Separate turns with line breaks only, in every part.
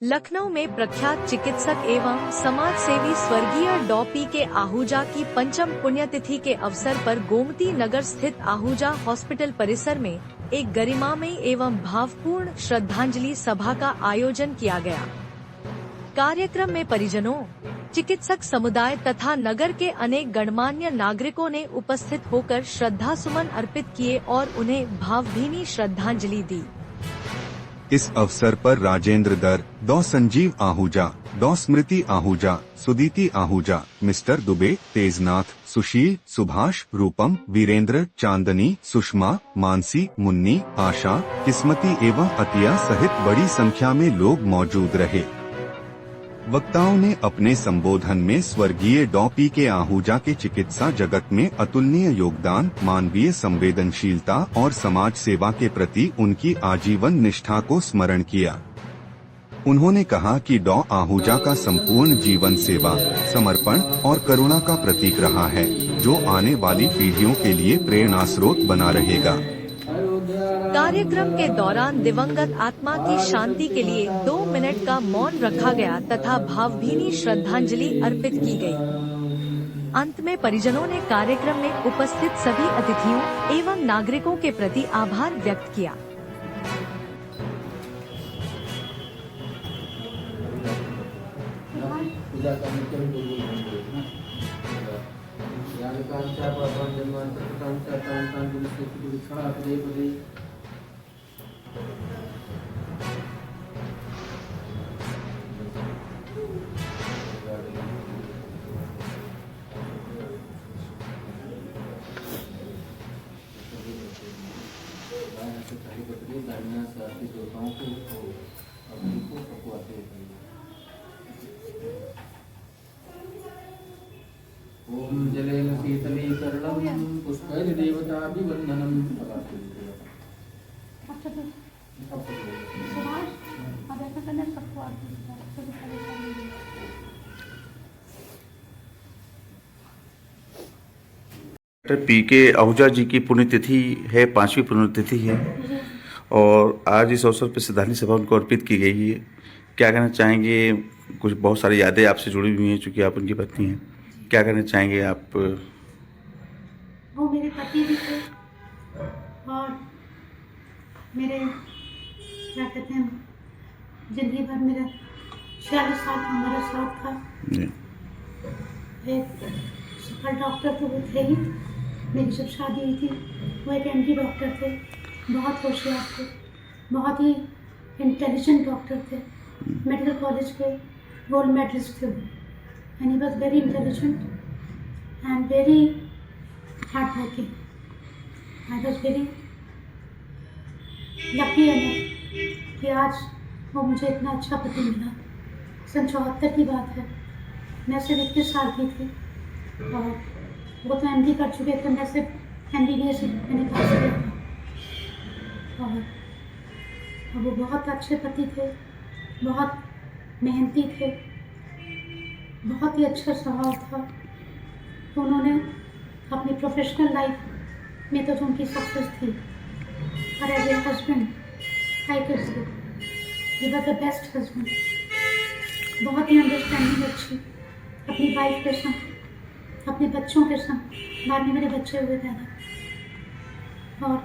लखनऊ में प्रख्यात चिकित्सक एवं समाज सेवी स्वर्गीय डॉ पी.के. आहूजा की पंचम पुण्यतिथि के अवसर पर गोमती नगर स्थित आहूजा हॉस्पिटल परिसर में एक गरिमामयी एवं भावपूर्ण श्रद्धांजलि सभा का आयोजन किया गया। कार्यक्रम में परिजनों, चिकित्सक समुदाय तथा नगर के अनेक गणमान्य नागरिकों ने उपस्थित होकर श्रद्धा सुमन अर्पित किए और उन्हें भावभीनी श्रद्धांजलि दी।
इस अवसर पर राजेंद्र दर, डॉ संजीव आहूजा, डॉ स्मृति आहूजा, सुदीति आहूजा, मिस्टर दुबे, तेजनाथ, सुशील, सुभाष, रूपम, वीरेंद्र, चांदनी, सुषमा, मानसी, मुन्नी, आशा, किस्मती एवं अतिया सहित बड़ी संख्या में लोग मौजूद रहे। वक्ताओं ने अपने संबोधन में स्वर्गीय डॉ पी.के. आहूजा के चिकित्सा जगत में अतुलनीय योगदान, मानवीय संवेदनशीलता और समाज सेवा के प्रति उनकी आजीवन निष्ठा को स्मरण किया। उन्होंने कहा कि डॉ आहूजा का संपूर्ण जीवन सेवा, समर्पण और करुणा का प्रतीक रहा है, जो आने वाली पीढ़ियों के लिए प्रेरणा स्रोत बना रहेगा।
कार्यक्रम के दौरान दिवंगत आत्मा की शांति के लिए 2 मिनट का मौन रखा गया तथा भावभीनी श्रद्धांजलि अर्पित की गई। अंत में परिजनों ने कार्यक्रम में उपस्थित सभी अतिथियों एवं नागरिकों के प्रति आभार व्यक्त किया।
ओम जलेन शीतलीकरणं पुष्पैर्देवताभिवन्दनं
डॉक्टर पी.के. आहूजा जी की पुण्यतिथि है, 5वीं पुण्यतिथि है और आज इस अवसर पर श्रद्धांजलि सभा उनको अर्पित की गई है। क्या कहना चाहेंगे? कुछ बहुत सारी यादें आपसे जुड़ी हुई हैं, चूँकि आप उनकी पत्नी हैं। क्या कहना चाहेंगे आप?
वो मेरे पति भी थे और मेरे क्या कहते हैं, जिंदगी भर मेरा 46 साल का हमारा साथ था। एक सफल डॉक्टर तो वो थे ही। मेरी जब शादी हुई थी वो एक एमडी डॉक्टर थे, बहुत होशियार थे, बहुत ही इंटेलिजेंट डॉक्टर थे, मेडिकल कॉलेज के गोल्ड मेडलिस्ट थे वो। And he was very intelligent and very hardworking. I was very lucky enough कि आज वो मुझे इतना अच्छा पति मिला। 74 की बात है, मैं सिर्फ 21 साल की थी और वो तो एमडी कर चुके थे। मैं सिर्फ MBBS मैंने पास किया था और वो बहुत अच्छे पति थे, बहुत मेहनती थे, बहुत ही अच्छा स्वभाव था। तो उन्होंने अपनी प्रोफेशनल लाइफ में तो जो उनकी सक्सेस थी, और as a husband I can say he was the best husband. बहुत ही अंडरस्टैंडिंग अच्छी अपनी वाइफ के संग, अपने बच्चों के संग। बाद में मेरे बच्चे हुए पैदा और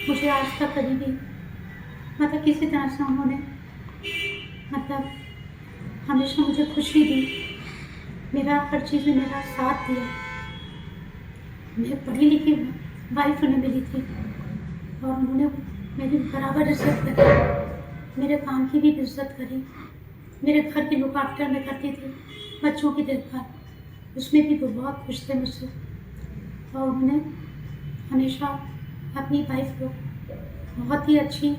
मुझे आज तक कभी भी मतलब किसी तरह से उन्होंने मतलब हमेशा मुझे खुशी दी, मेरा हर चीज़ में मेरा साथ दिया। मैं पढ़ी लिखी वाइफ उन्हें मिली थी और उन्होंने मेरी बराबर इज्जत करी, मेरे काम की भी इज्जत करी, मेरे घर की लुक आफ्टर में करती थी, बच्चों की देखभाल, उसमें भी वो बहुत खुश थे मुझसे। और उन्होंने हमेशा अपनी वाइफ को बहुत ही अच्छी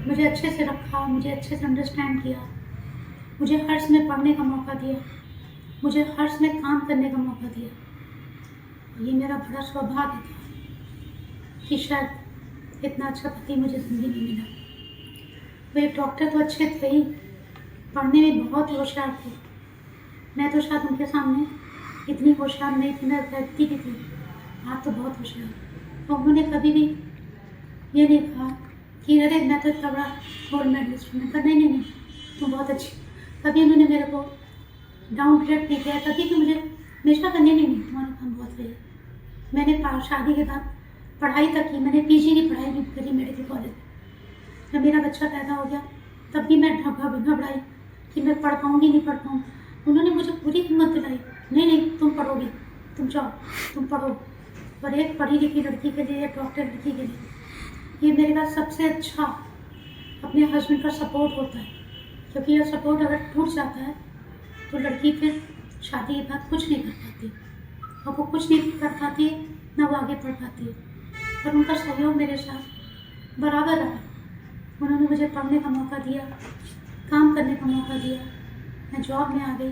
मुझे अच्छे से रखा, मुझे अच्छे से अंडरस्टैंड किया, मुझे हर समय पढ़ने का मौका दिया, मुझे हर समय काम करने का मौका दिया। ये मेरा बड़ा सौभाग्य था कि शायद इतना अच्छा पति मुझे ज़िंदगी में मिला। वो एक डॉक्टर तो अच्छे थे ही, पढ़ने में बहुत होशियार थे। मैं तो शायद उनके सामने इतनी होशियार नहीं थी, मैं कहती भी थी आप तो बहुत होशियार। तो उन्होंने कभी भी ये नहीं कहा कि अरे मैं तो इतना बड़ा गोल्ड मेडलिस्ट हूँ। मैंने कहा नहीं, तुम बहुत अच्छी। कभी उन्होंने मेरे को डाउन ग्रेड नहीं किया, कभी कि मुझे हमेशा करने नहीं, तुम्हारा काम बहुत सही है। मैंने शादी के बाद पढ़ाई तक की, मैंने पीजी की पढ़ाई भी करी मेडिकल कॉलेज। जब मेरा बच्चा पैदा हो गया तब भी मैं घबराई कि मैं पढ़ पाऊँगी नहीं पढ़ पाऊँ। उन्होंने मुझे पूरी हिम्मत दिलाई, नहीं तुम पढ़ोगी, तुम जाओ, तुम पढ़ो। और एक पढ़ी लिखी लड़की के लिए, डॉक्टर लड़की के लिए ये मेरे पास सबसे अच्छा अपने हस्बैंड का सपोर्ट होता है। क्योंकि यह सपोर्ट अगर टूट जाता है तो लड़की फिर शादी के बाद कुछ नहीं कर पाती, और वो कुछ नहीं कर पाती है ना वो आगे बढ़ पाती है। पर उनका सहयोग मेरे साथ बराबर रहा। उन्होंने मुझे पढ़ने का मौका दिया, काम करने का मौका दिया, मैं जॉब में आ गई,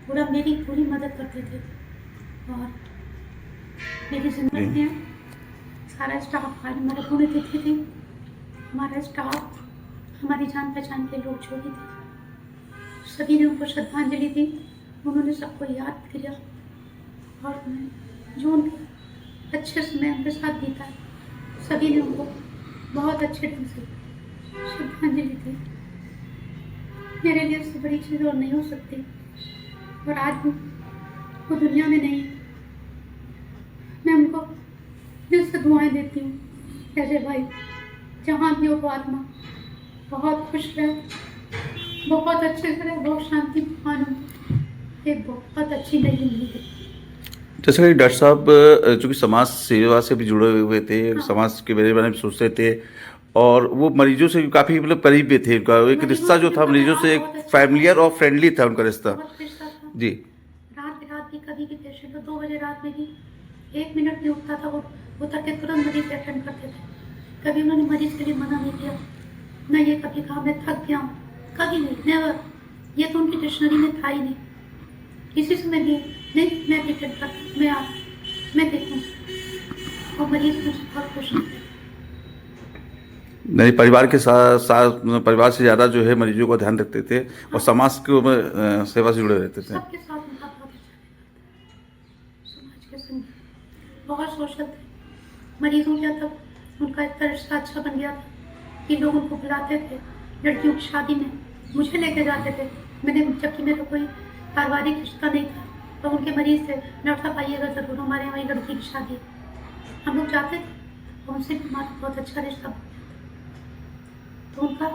पूरा मेरी पूरी मदद करते थे। और मेरी जिंदगी में सारा स्टाफ, आज हमारे पूरी तिथि थी, हमारा स्टाफ, हमारी जान पहचान के लोग जो भी थे, सभी ने उनको श्रद्धांजलि दी, उन्होंने सबको याद किया। और मैं जो उनके अच्छे समय उनके साथ बीता है, सभी ने उनको बहुत अच्छे ढंग से श्रद्धांजलि दी। मेरे लिए इससे बड़ी चीज़ और नहीं हो सकती। और आज भी वो दुनिया में नहीं, मैं उनको दिल से दुआएं देती हूँ। ऐसे भाई जहाँ भी हो वो आत्मा बहुत खुश रहे, बहुत अच्छे से रहे, बहुत शांति पान हो, एक बहुत अच्छी नई जिंदगी दे।
जैसे कि डॉक्टर साहब चूँकि समाज सेवा से भी जुड़े हुए थे, समाज के बारे में सोचते थे, और वो मरीजों से काफ़ी मतलब करीब भी थे। उनका एक रिश्ता जो था मरीजों से एक फैमिलियर और फ्रेंडली था उनका रिश्ता। जी,
रात भी कभी भी पेशेंट 2 बजे रात में भी 1 मिनट नहीं उठता था, वो उतर के तुरंत मरीज अटेंड करते थे। कभी उन्होंने मरीज के लिए मना नहीं किया, न ये कभी कहा मैं थक गया हूँ, कभी नहीं, नेवर। ये तो उनकी डिक्शनरी में था ही नहीं। किसी समय भी नहीं, मैं अटेंड करता, मैं देखूँ, और मरीज मुझसे बहुत खुश होते।
नहीं, परिवार के साथ परिवार से ज़्यादा जो है मरीजों का ध्यान रखते थे, और समाज के सेवा से जुड़े रहते थे।
सबके साथ उनका बहुत अच्छा व्यवहार था। समाज के संग बहुत सोशल थे। मरीजों के तक उनका इतना रिश्ता अच्छा बन गया था कि लोग उनको बुलाते थे लड़कियों की शादी में, मुझे लेके जाते थे। जबकि मेरा कोई पारिवारिक रिश्ता नहीं था, तो उनके मरीज थे, डॉक्टर साहब आइएगा ज़रूर, हमारे यहाँ लड़की की शादी है। हम लोग जाते थे, और उनसे भी हमारा बहुत अच्छा रिश्ता बन गया था। तो उनका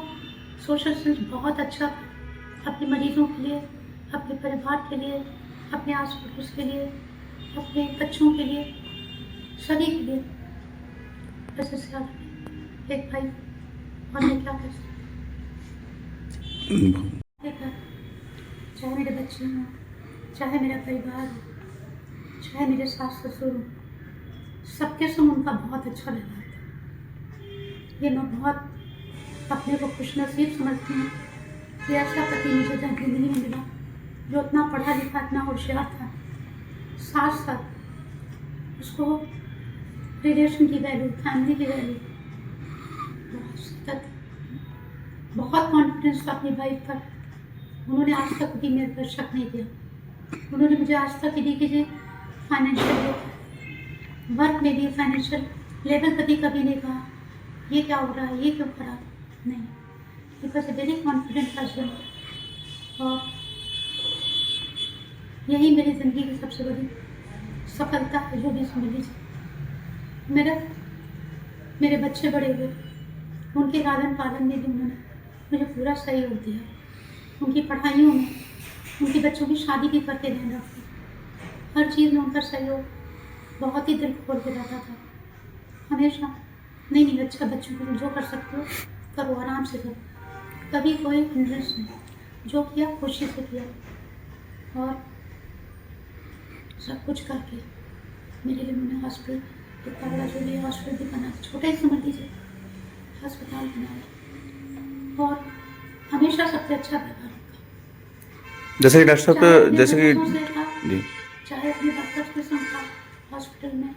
सोशल सेंस बहुत अच्छा था, अपने मरीजों के लिए, अपने परिवार के लिए, अपने आस पड़ोस के लिए, अपने बच्चों के लिए, सभी के लिए। ऐसे से एक भाई, और मैं क्या कर सकती, चाहे मेरे बच्चे हों, चाहे मेरा परिवार हो, चाहे मेरे सास ससुर हो, सबके संग उनका बहुत अच्छा व्यवहार था। ये मैं बहुत अपने को खुशनसीब समझती हूँ कि ऐसा पति मुझे जिंदगी में मिला जो इतना पढ़ा लिखा, इतना होशियार था, साथ साथ उसको रिलेशन की वैल्यू, फैमिली की वैल्यू बहुत सतत, बहुत कॉन्फिडेंस था अपनी वाइफ पर। उन्होंने आज तक कभी मेरे पर शक नहीं किया। उन्होंने मुझे आज तक यदि किसी फाइनेंशियल वर्क में भी फाइनेंशियल लेवल पर भी कभी नहीं कहा ये क्या हो रहा है, ये क्यों खराब, नहीं। बिकॉज वेरी कॉन्फिडेंट हस्बैंड, और यही मेरी ज़िंदगी की सबसे बड़ी सफलता है जो भी मिली। मेरे बच्चे बड़े हुए, उनके लालन पालन में भी उन्होंने मुझे पूरा सहयोग दिया। उनकी पढ़ाइयों में, उनके बच्चों की शादी भी करके रहना, हर चीज़ में उनका सहयोग बहुत ही दिल खोल के रहता था हमेशा। नहीं अच्छा, बच्चों को जो कर सकते हो करो, आराम से करो, कभी कोई इंटरेस्ट नहीं, जो किया खुशी से किया। और सब कुछ करके मेरे लिए उन्होंने हॉस्पिटल, इतना बड़ा जो भी हॉस्पिटल भी बना, छोटा ही समझ लीजिए, अस्पताल बनाया, और हमेशा सबसे अच्छा व्यवहार रखा।
जैसे कि डॉक्टर साहब, जैसे कि
जी, चाहे अपने डॉक्टर के संग था हॉस्पिटल में,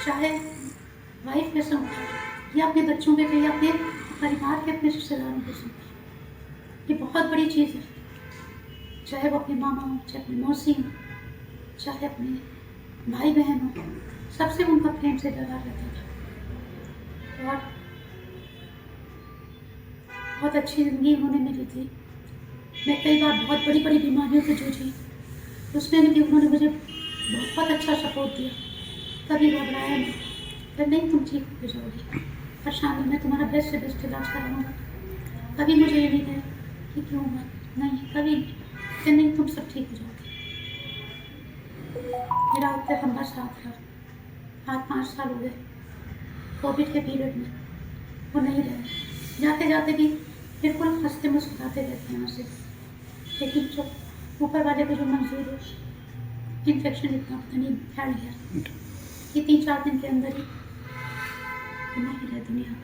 चाहे वाइफ के संग था, या अपने बच्चों के लिए, अपने परिवार के, अपने रिश्तेदारों के संग था। ये बहुत बड़ी चीज़ है। चाहे वो अपने मामा हो, चाहे अपनी मौसी हो, चाहे अपने भाई बहन हो, सबसे उनका प्रेम से व्यवहार रहता था। और बहुत अच्छी ज़िंदगी उन्होंने मिली थी। मैं कई बार बहुत बड़ी बड़ी बीमारियों से जूझी, उसमें भी उन्होंने मुझे बहुत अच्छा सपोर्ट दिया, कभी घबराया नहीं। फिर नहीं, तुम ठीक हो जाओगी, परेशान हो, मैं तुम्हारा बेस्ट से बेस्ट इलाज कराऊँगा। कभी मुझे ये नहीं कहा कि क्यों मत, नहीं कभी नहीं, फिर नहीं, तुम सब ठीक हो जाओगे। मेरा उतना लंबा साथ रहा, 5 साल हो गए कोविड के पीरियड में, वो नहीं रहे। जाते जाते भी बिल्कुल हंसते मुस्कुराते रहते हैं वहाँ से, लेकिन जो ऊपर वाले को जो मंजूर हो, इन्फेक्शन इतना पता नहीं फैल गया कि 3-4 दिन के अंदर ही नहीं रहे दुनिया।